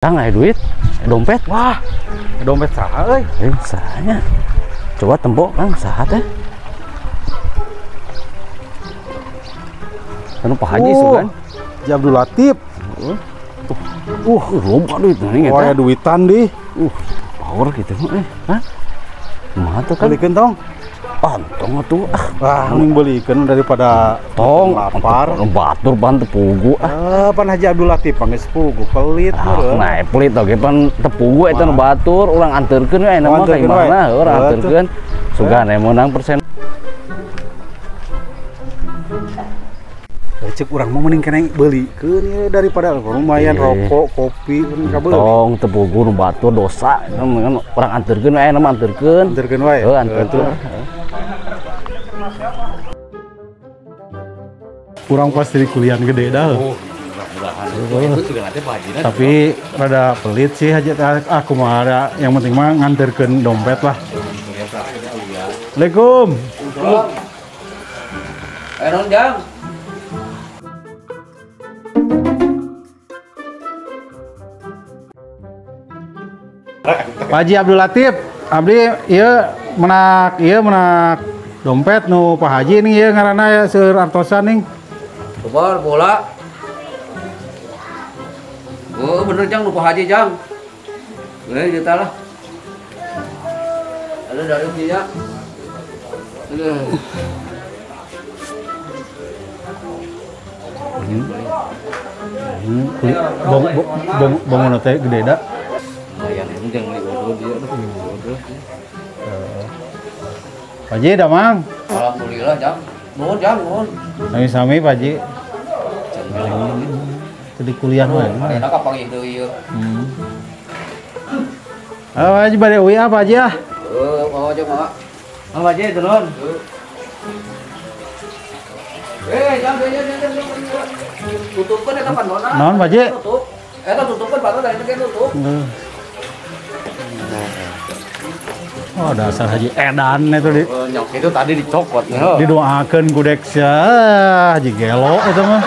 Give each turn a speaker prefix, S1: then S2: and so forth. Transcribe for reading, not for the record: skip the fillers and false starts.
S1: Kang, ada duit, dompet.
S2: Wah, dompet saha euy?
S1: Sahanya. Coba tembok, Kang, saha teh? Kan Pak Haji sugan.
S2: Haji Abdul Latif.
S1: Loba duit nih
S2: Oh, ya duitan di.
S1: Power gitu mah Hah? Kumaha tuh kan?
S2: Belikan tong.
S1: Pantong atuh.
S2: Wah, mending belikan daripada
S1: Tong
S2: lapar.
S1: batur pan tepugu
S2: Pan Haji Abdul Latif panggil sepugu pelit meureun.
S1: Nah, pelit oge pan tepugu eta nu batur urang anterkeun we mah ka imahna urang anterkeun. Sugan menang persen.
S2: Cek urang mah mending keneh beulikeun ya daripada lumayan rokok, kopi pun kabeuli.
S1: Tong tepugu nu batur dosa kan urang anterkeun we mah anterkeun.
S2: Anterkeun wae.
S1: Heuh anterkeun.
S2: Kurang pas di kuliah gede dah. Tapi rada pelit sih Haji aku mah ada yang penting mah nganterkeun dompet lah. Assalamualaikum.
S3: Non Jang.
S2: Pak Haji Abdul Latif, abdi ieu menak dompet nu Pak Haji nih ieu ngaranna ya seueur artosan ning.
S3: Kebar bola. Oh bener Jang lupa Haji Jang. Kita lah. Ada dari dia.
S2: Bangun teh gede dah.
S3: Lumayan Jang li bodoh dia.
S2: Pak Haji dah mang.
S3: Alhamdulillah Jang. Nuhun Jang, nuhun.
S2: Sami Pak Haji. Tadi kuliah wae.
S3: Enak apa gitu ieu.
S2: Pak Haji bade uya Pak Haji ah.
S3: Mau aja mah. Mang Haji turun. Jang. Tutupkeun eta pandona.
S2: Naon Pak Haji?
S3: Tutup. Eta tutupkeun batur dari teh tutup.
S2: Oh dasar Haji edan itu di.
S3: Nyok itu tadi dicopot.
S2: Didoakeun ku dek sia Haji gelo eta mah.